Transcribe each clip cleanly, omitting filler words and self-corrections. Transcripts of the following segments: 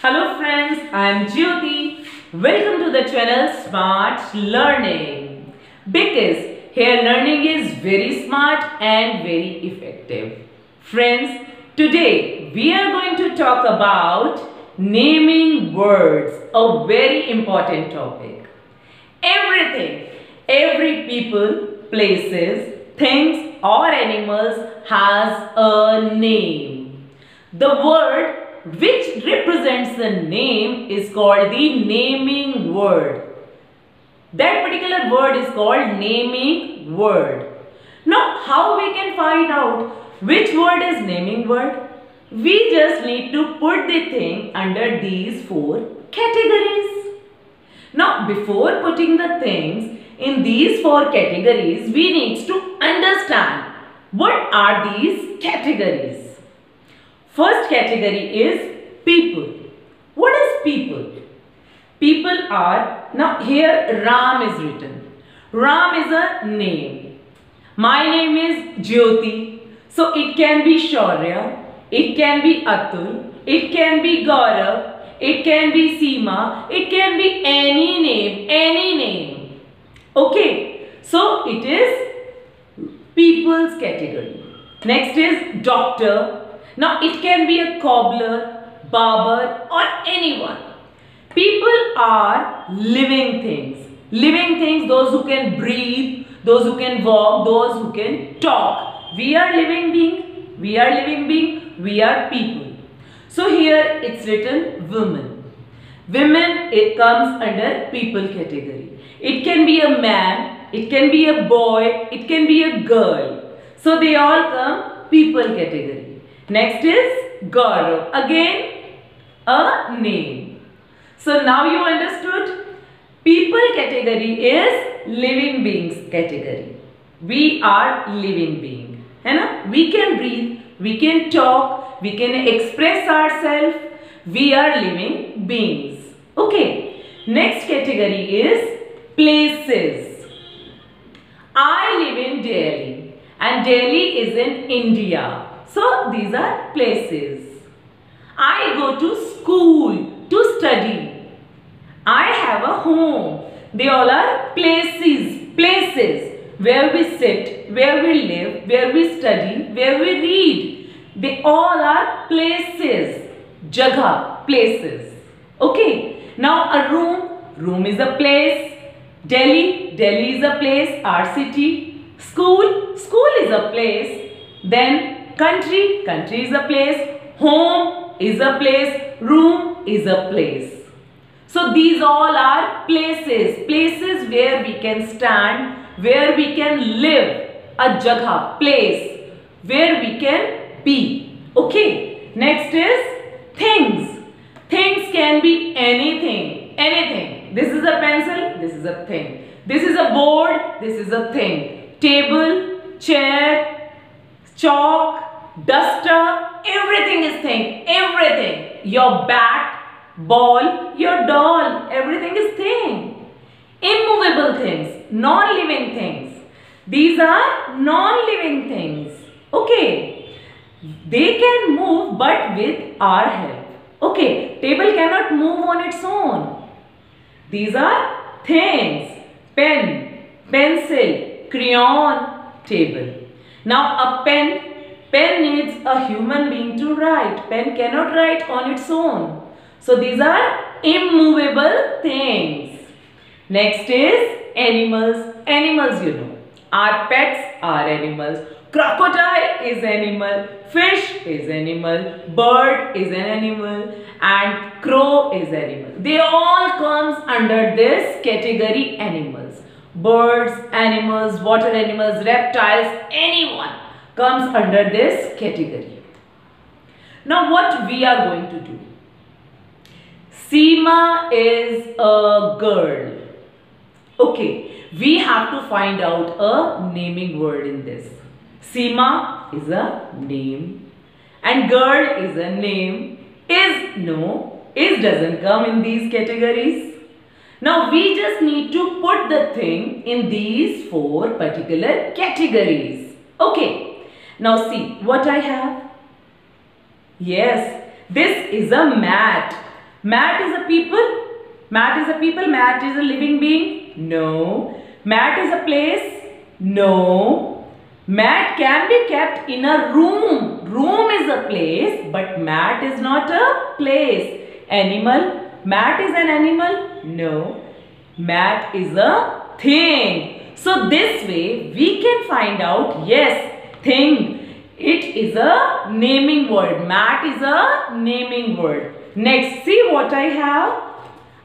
Hello friends, I am JYOTI. Welcome to the channel Smart Learning. Because here learning is very smart and very effective. Friends, today we are going to talk about naming words, a very important topic. Everything, every people, places, things or animals has a name. The word which represents the name is called the naming word. That particular word is called naming word. Now, how we can find out which word is naming word? We just need to put the thing under these four categories. Now, before putting the things in these four categories, we need to understand what are these categories. First category is people. What is people? People are, now here Ram is written. Ram is a name. My name is JYOTI. So it can be Shaurya, it can be Atul, it can be Gaurav, it can be Seema, it can be any name, any name. Okay, so it is people's category. Next is doctor. Now it can be a cobbler, barber or anyone. People are living things. Living things, those who can breathe, those who can walk, those who can talk. We are living being, we are living being, we are people. So here it's written women. Women, it comes under people category. It can be a man, it can be a boy, it can be a girl. So they all come people category. Next is Gaurav. Again, a name. So now you understood. People category is living beings category. We are living being. We can breathe, we can talk, we can express ourselves. We are living beings. Okay. Next category is places. I live in Delhi and Delhi is in India. So these are places. I go to school to study. I have a home. They all are places. Places where we sit, where we live, where we study, where we read. They all are places. Jagah, places. Okay. Now a room. Room is a place. Delhi. Delhi is a place. Our city. School. School is a place. Then country, country is a place, home is a place, room is a place. So these all are places, places where we can stand, where we can live, a jagah, place, where we can be. Okay, next is things. Things can be anything, anything. This is a pencil, this is a thing. This is a board, this is a thing. Table, chair, chalk, duster, everything is thing, everything. Your bat, ball, your doll, everything is thing. Immovable things, non-living things. These are non-living things. Okay. They can move but with our help. Okay. Table cannot move on its own. These are things. Pen, pencil, crayon, table. Now a pen needs a human being to write. Pen cannot write on its own. So these are immovable things. Next is animals. Animals, you know. Our pets are animals. Crocodile is animal. Fish is animal. Bird is an animal. And crow is animal. They all comes under this category animals. Birds, animals, water animals, reptiles, anyone comes under this category. Now what we are going to do? Seema is a girl. Okay, we have to find out a naming word in this. Seema is a name and girl is a name. Is doesn't come in these categories. Now we just need to put the thing in these four particular categories. Okay. Now see what I have. Yes, this is a mat. Mat is a people? Mat is a people? Mat is a living being? No. Mat is a place? No. Mat can be kept in a room. Room is a place, but mat is not a place. Animal? Mat is an animal? No. Mat is a thing. So this way we can find out, yes, thing. It is a naming word. Mat is a naming word. Next, see what I have.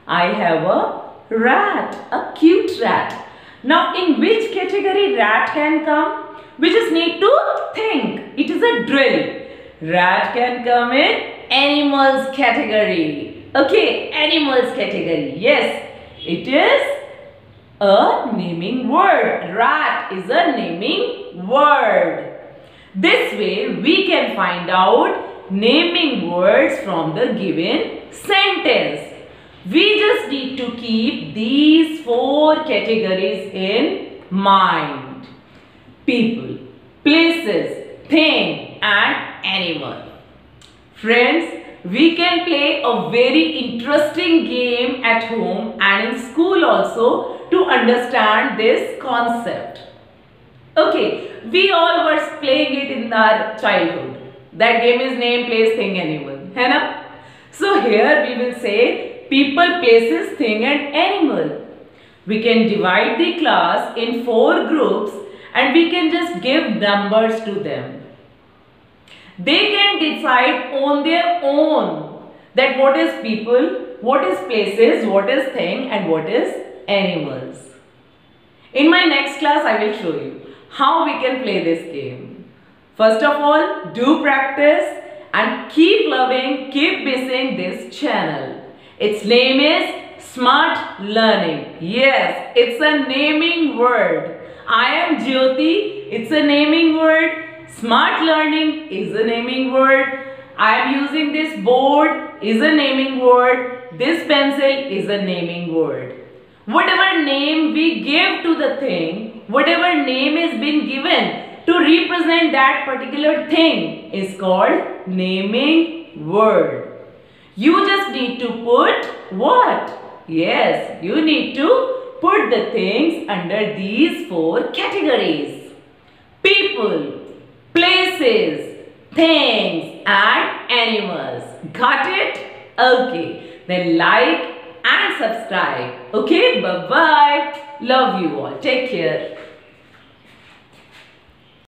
I have a rat, a cute rat. Now in which category rat can come? We just need to think. It is a drill. Rat can come in animals category. Okay, animals category. Yes, it is a naming word. Rat is a naming word. This way we can find out naming words from the given sentence. We just need to keep these 4 categories in mind. People, places, thing and animal. Friends, we can play a very interesting game at home and in school also to understand this concept. Okay, we all were playing it in our childhood. That game is name, place, thing, animal. है ना? So here we will say people, places, thing and animal. We can divide the class in 4 groups and we can just give numbers to them. They can decide on their own that what is people, what is places, what is thing and what is animals. In my next class I will show you how we can play this game. First of all, do practice and keep loving, keep missing this channel. Its name is Smart Learning. Yes, it's a naming word. I am JYOTI, it's a naming word. Smart Learning is a naming word. I am using this board is a naming word. This pencil is a naming word. Whatever name we give to the thing, whatever name is been given to represent that particular thing is called naming word. You just need to put what? Yes, you need to put the things under these 4 categories. People, places, things and animals. Got it? Okay. Then like and subscribe. Okay, bye-bye. Love you all. Take care.